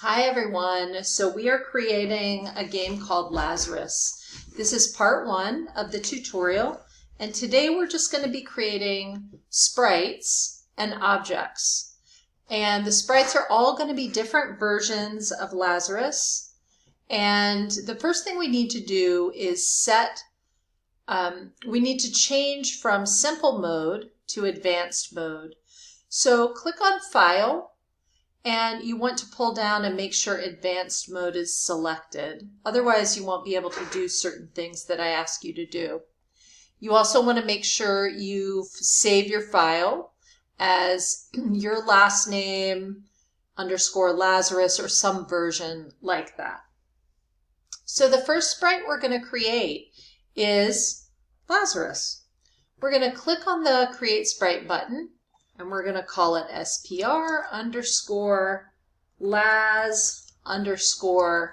Hi everyone. So we are creating a game called Lazarus. This is part one of the tutorial, and today we're just going to be creating sprites and objects. And the sprites are all going to be different versions of Lazarus. And the first thing we need to do is we need to change from simple mode to advanced mode. So click on File. And you want to pull down and make sure advanced mode is selected. Otherwise, you won't be able to do certain things that I ask you to do. You also want to make sure you save your file as your last name _ Lazarus or some version like that. So the first sprite we're going to create is Lazarus. We're going to click on the Create Sprite button. And we're going to call it SPR _ Laz _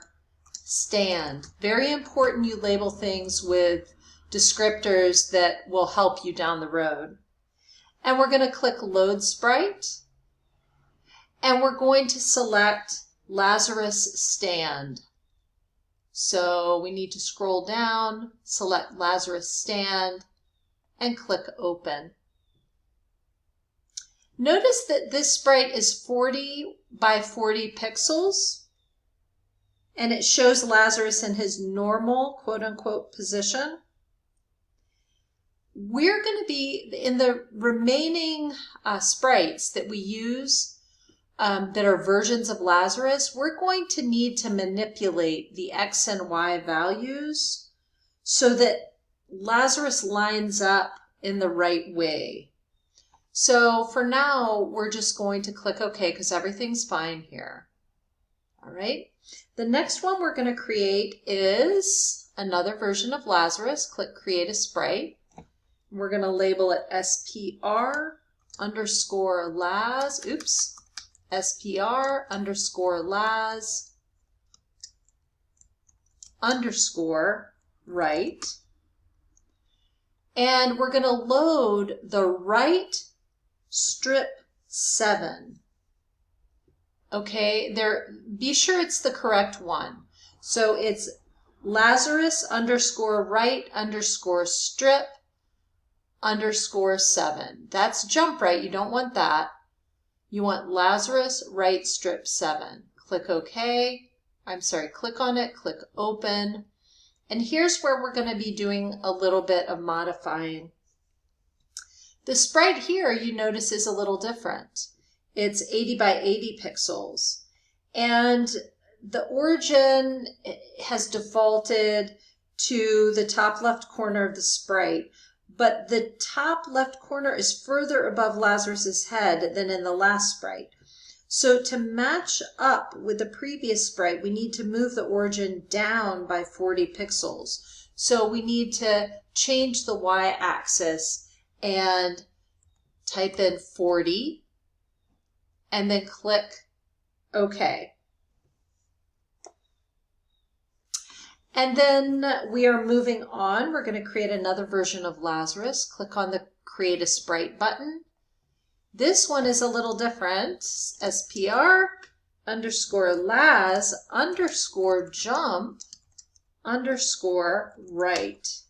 stand. Very important you label things with descriptors that will help you down the road. And we're going to click Load Sprite. And we're going to select Lazarus stand. So we need to scroll down, select Lazarus stand, and click Open. Notice that this sprite is 40 by 40 pixels, and it shows Lazarus in his normal, quote-unquote, position. We're going to be, in the remaining sprites that we use that are versions of Lazarus, we're going to need to manipulate the X and Y values so that Lazarus lines up in the right way. So for now, we're just going to click OK because everything's fine here. All right. The next one we're going to create is another version of Lazarus. Click Create a Sprite. We're going to label it SPR _ Laz. Oops. SPR _ Laz _ right. And we're going to load the right strip 7. Okay, be sure it's the correct one. So it's Lazarus _ right _ strip _ 7. That's jump right. You don't want that. You want Lazarus right strip 7. Click OK. Click on it, click Open. And here's where we're going to be doing a little bit of modifying. The sprite here, you notice, is a little different. It's 80 by 80 pixels. And the origin has defaulted to the top left corner of the sprite, but the top left corner is further above Lazarus's head than in the last sprite. So to match up with the previous sprite, we need to move the origin down by 40 pixels. So we need to change the y-axis and type in 40 and then click OK. And then we are moving on. We're going to create another version of Lazarus. Click on the Create a Sprite button. This one is a little different. SPR _ Laz _ jump _ right.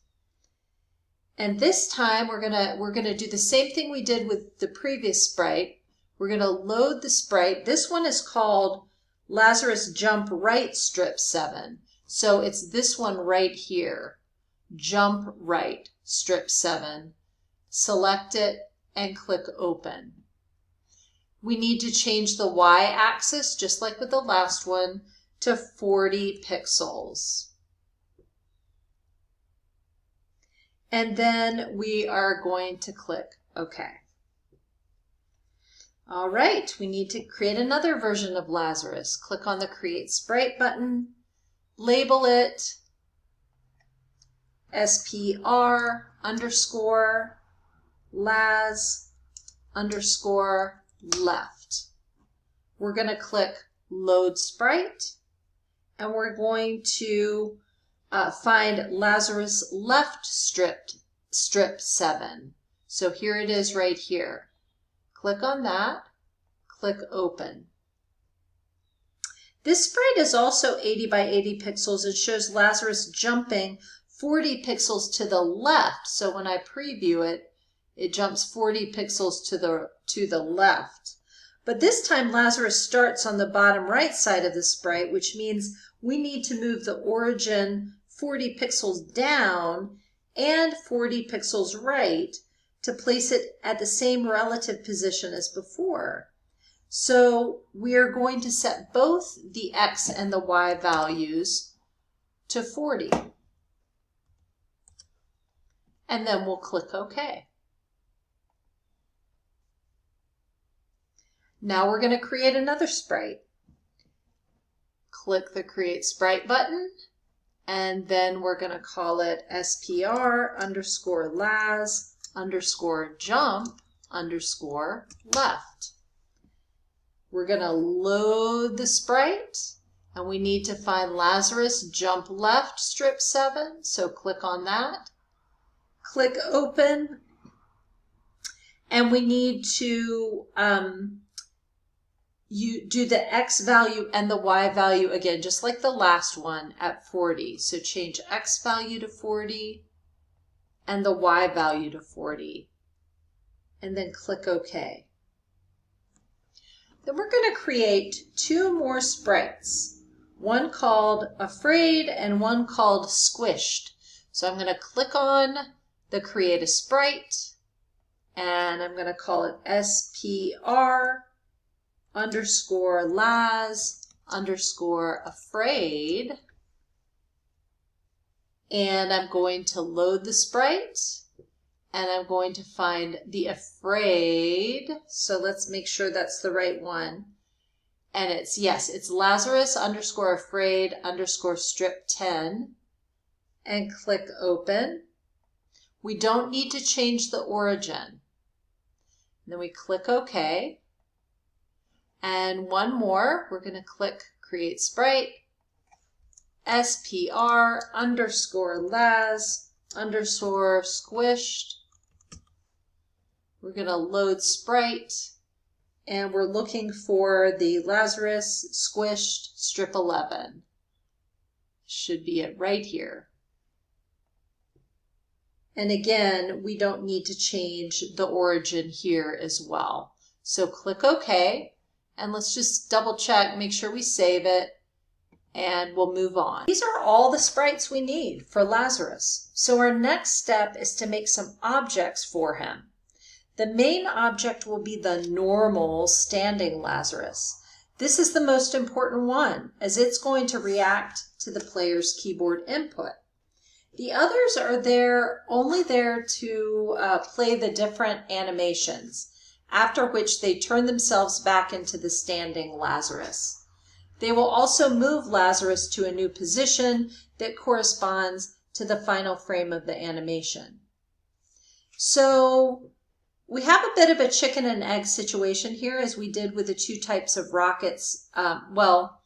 And this time we're gonna do the same thing we did with the previous sprite. We're gonna load the sprite. This one is called Lazarus jump right strip 7. So it's this one right here. Jump right strip 7. Select it and click Open. We need to change the y-axis, just like with the last one, to 40 pixels. And then we are going to click OK. All right, we need to create another version of Lazarus. Click on the Create Sprite button, label it SPR _ Laz _ left. We're going to click Load Sprite, and we're going to find Lazarus left strip 7. So here it is right here. Click on that, click Open. This sprite is also 80 by 80 pixels and shows Lazarus jumping 40 pixels to the left. So when I preview it, it jumps 40 pixels to the left. But this time Lazarus starts on the bottom right side of the sprite, which means we need to move the origin 40 pixels down and 40 pixels right to place it at the same relative position as before. So we are going to set both the X and the Y values to 40. And then we'll click OK. Now we're going to create another sprite. Click the Create Sprite button, and then we're going to call it SPR_Laz_jump_left. We're going to load the sprite, and we need to find Lazarus jump left strip 7, so click on that. Click Open, and we need to you do the X value and the Y value again, just like the last one at 40. So change X value to 40 and the Y value to 40, and then click OK. Then we're going to create two more sprites, one called Afraid and one called Squished. So I'm going to click on the Create a Sprite, and I'm going to call it SPR_Laz_Afraid. And I'm going to load the sprite, and I'm going to find the Afraid. So let's make sure that's the right one. And it's, yes, it's Lazarus_Afraid_strip10. And click Open. We don't need to change the origin. And then we click OK. And one more, we're going to click Create Sprite, SPR_Laz_squished. We're going to load sprite, and we're looking for the Lazarus squished strip 11. Should be it right here. And again, we don't need to change the origin here as well. So click OK, and let's just double check, make sure we save it, and we'll move on. These are all the sprites we need for Lazarus. So our next step is to make some objects for him. The main object will be the normal standing Lazarus. This is the most important one, as it's going to react to the player's keyboard input. The others are only there to play the different animations, after which they turn themselves back into the standing Lazarus. They will also move Lazarus to a new position that corresponds to the final frame of the animation. So we have a bit of a chicken and egg situation here, as we did with the two types of rockets. Well,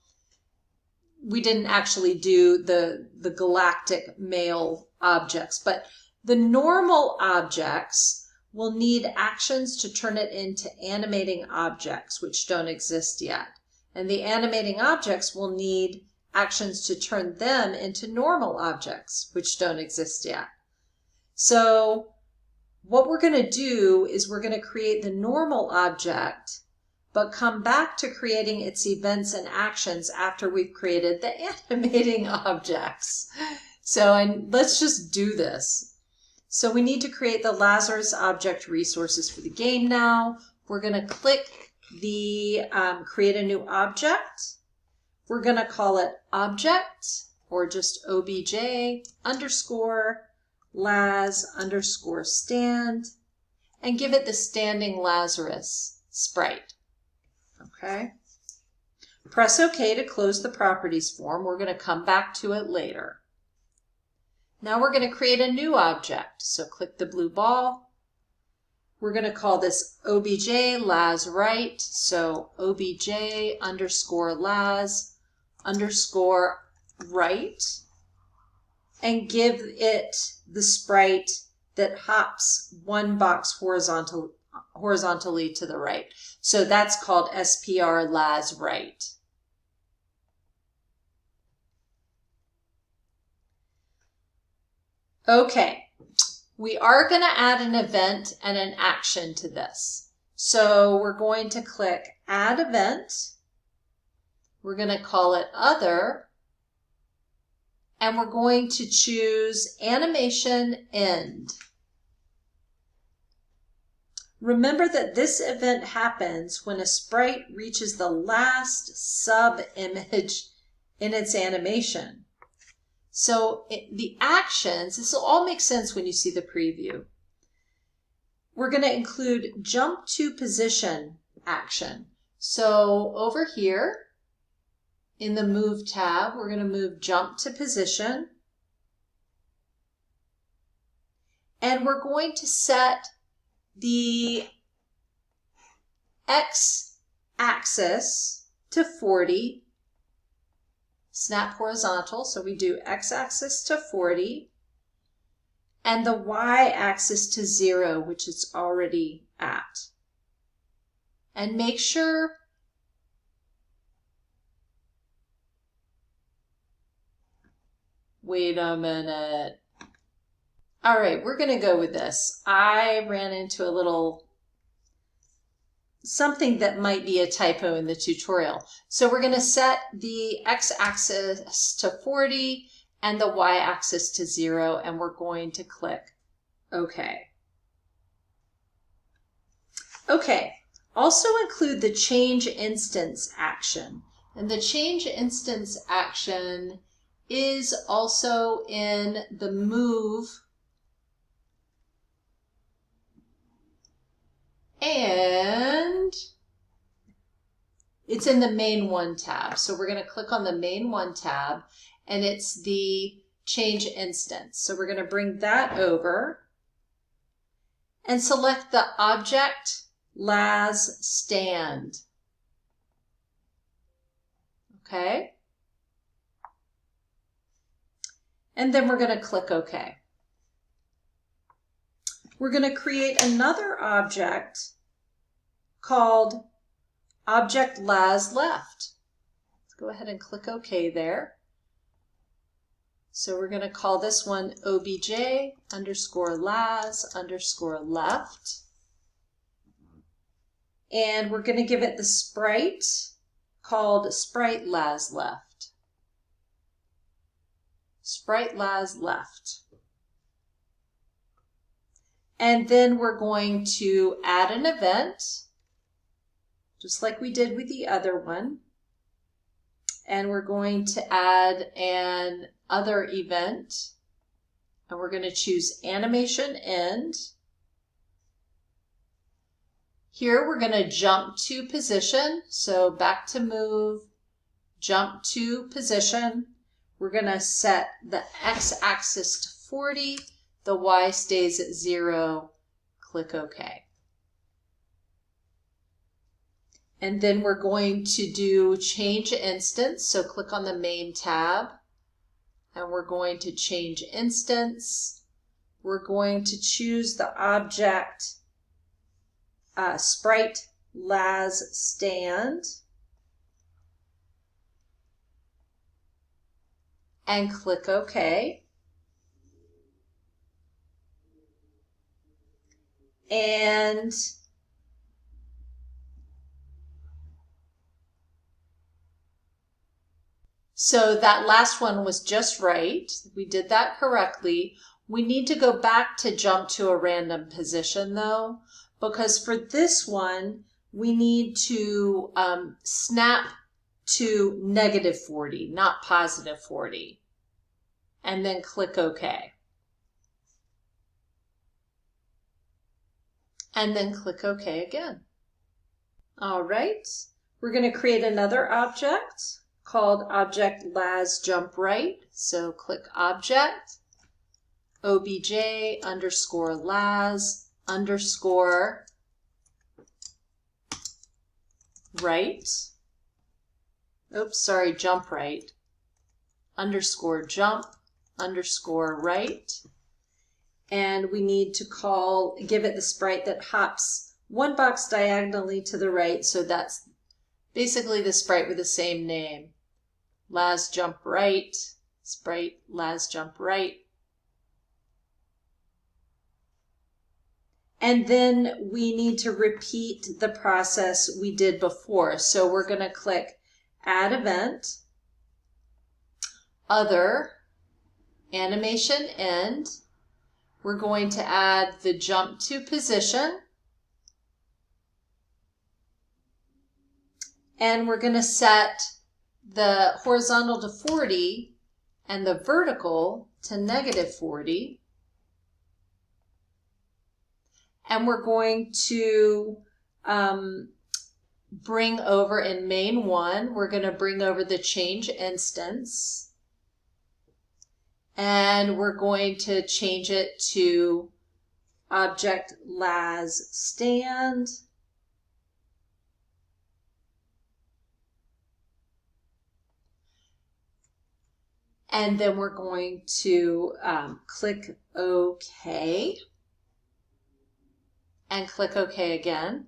we didn't actually do the galactic male objects, but the normal objects will need actions to turn it into animating objects, which don't exist yet. And the animating objects will need actions to turn them into normal objects, which don't exist yet. So what we're going to do is we're going to create the normal object, but come back to creating its events and actions after we've created the animating objects. So let's just do this. So we need to create the Lazarus object resources for the game now. We're going to click the create a new object. We're going to call it object, or just obj_Laz_stand, and give it the standing Lazarus sprite. Okay. Press OK to close the properties form. We're going to come back to it later. Now we're going to create a new object. So click the blue ball. We're going to call this obj_Laz_right. So obj_Laz_right, and give it the sprite that hops one box horizontally to the right. So that's called SPR_Laz_right. Okay, we are going to add an event and an action to this. So we're going to click Add Event. We're going to call it Other. And we're going to choose Animation End. Remember that this event happens when a sprite reaches the last sub-image in its animation. So the actions, this will all make sense when you see the preview. We're going to include Jump to Position action. So over here in the Move tab, we're going to move Jump to Position. And we're going to set the x-axis to 40, snap horizontal, so we do x-axis to 40, and the y-axis to 0, which it's already at. And make sure wait a minute. All right, we're going to go with this. I ran into a little something that might be a typo in the tutorial. So we're going to set the x-axis to 40 and the y-axis to 0, and we're going to click OK. Okay, also include the Change Instance action. And the Change Instance action is also in the Move and it's in the Main 1 tab. So we're going to click on the Main 1 tab, and it's the Change Instance. So we're going to bring that over and select the Object Las Stand. Okay. And then we're going to click OK. We're going to create another object called Object Las Left. Let's go ahead and click OK there. So we're going to call this one obj underscore las underscore left. And we're going to give it the sprite called Sprite Las Left. Sprite Las Left. And then we're going to add an event, just like we did with the other one. And we're going to add an other event. And we're going to choose Animation End. Here we're going to jump to position. So back to Move, jump to position. We're going to set the x-axis to 40. The y stays at 0. Click OK. And then we're going to do Change Instance. So click on the Main tab. And we're going to change instance. We're going to choose the object Sprite Las Stand. And click OK. And so that last one was just right. We did that correctly. We need to go back to jump to a random position though, because for this one, we need to snap to -40, not +40, and then click OK. And then click OK again. All right, we're going to create another object called Object Las Jump Right. So click Object, obj underscore las underscore right. Oops, sorry, jump right. Underscore jump underscore right. And we need to give it the sprite that hops one box diagonally to the right. So that's basically the sprite with the same name. Las Jump Right, Sprite Las Jump Right. And then we need to repeat the process we did before. So we're going to click Add Event, Other, Animation End. We're going to add the Jump to Position. And we're going to set the horizontal to 40 and the vertical to -40. And we're going to bring over in main 1, we're going to bring over the change instance. And we're going to change it to object Laz stand. And then we're going to click OK. And click OK again.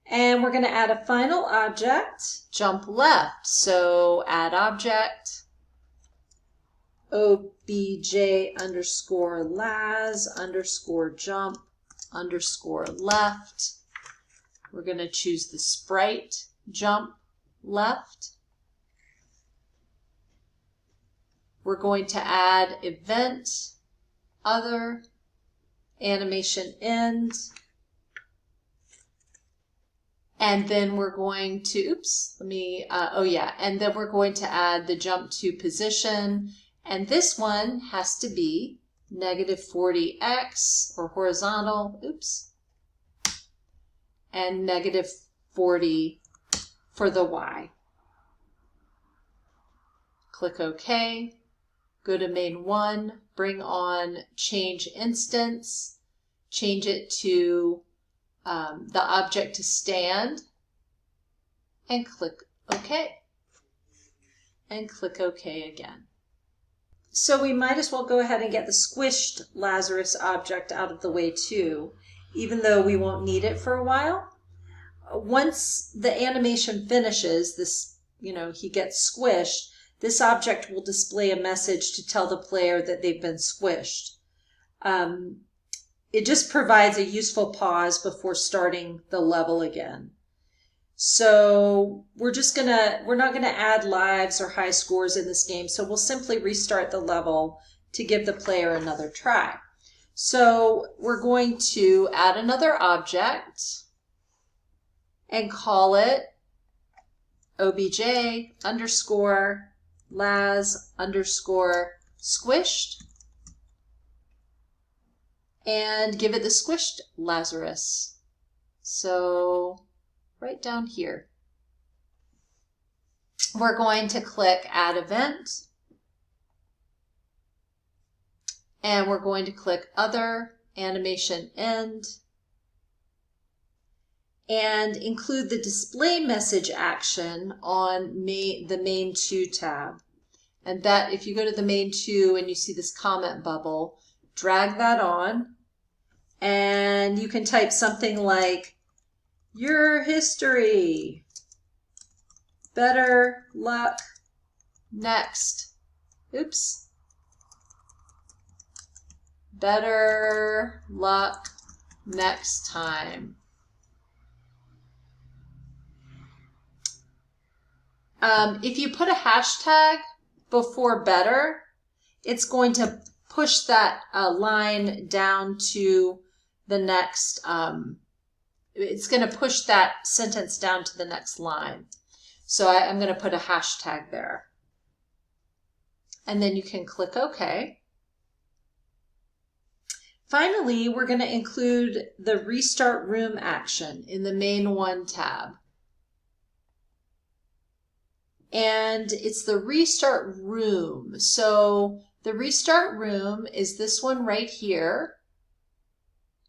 And we're going to add a final object, jump left. So add object, obj_Laz_jump_left. We're going to choose the sprite jump left. We're going to add event, other, animation end, and then we're going to, and then we're going to add the jump to position, and this one has to be -40x or horizontal, and -40 for the y. Click OK. Go to main 1, bring on change instance, change it to the object to stand, and click OK. And click OK again. So we might as well go ahead and get the squished Lazarus object out of the way too, even though we won't need it for a while. Once the animation finishes, he gets squished, this object will display a message to tell the player that they've been squished. It just provides a useful pause before starting the level again. So we're not gonna add lives or high scores in this game, so we'll simply restart the level to give the player another try. So we're going to add another object and call it obj_Laz_squished and give it the squished Lazarus. So right down here. We're going to click Add Event, and we're going to click Other, Animation End, and include the display message action on the main 2 tab. And that, if you go to the main 2 and you see this comment bubble, drag that on, and you can type something like, "Your history, better luck next." Better luck next time. If you put a hashtag before better, it's going to push that line down to the next, it's going to push that sentence down to the next line. So I'm going to put a hashtag there. And then you can click OK. Finally, we're going to include the Restart Room action in the main 1 tab. And it's the Restart Room. So the Restart Room is this one right here,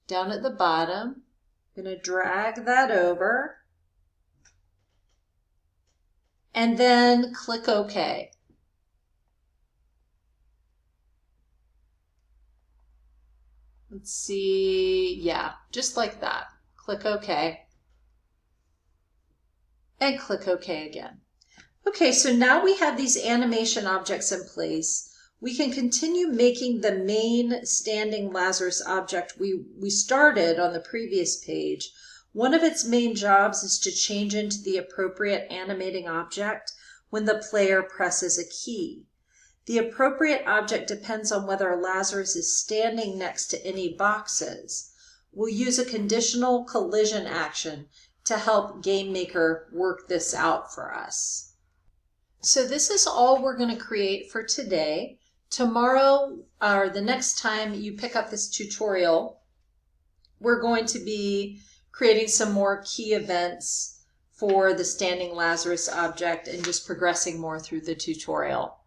down at the bottom. I'm going to drag that over. And then click OK. Let's see, yeah, just like that. Click OK. And click OK again. Okay, so now we have these animation objects in place. we can continue making the main standing Lazarus object we started on the previous page. One of its main jobs is to change into the appropriate animating object when the player presses a key. The appropriate object depends on whether Lazarus is standing next to any boxes. We'll use a conditional collision action to help GameMaker work this out for us. So this is all we're going to create for today. Tomorrow, or the next time you pick up this tutorial, we're going to be creating some more key events for the standing Lazarus object and just progressing more through the tutorial.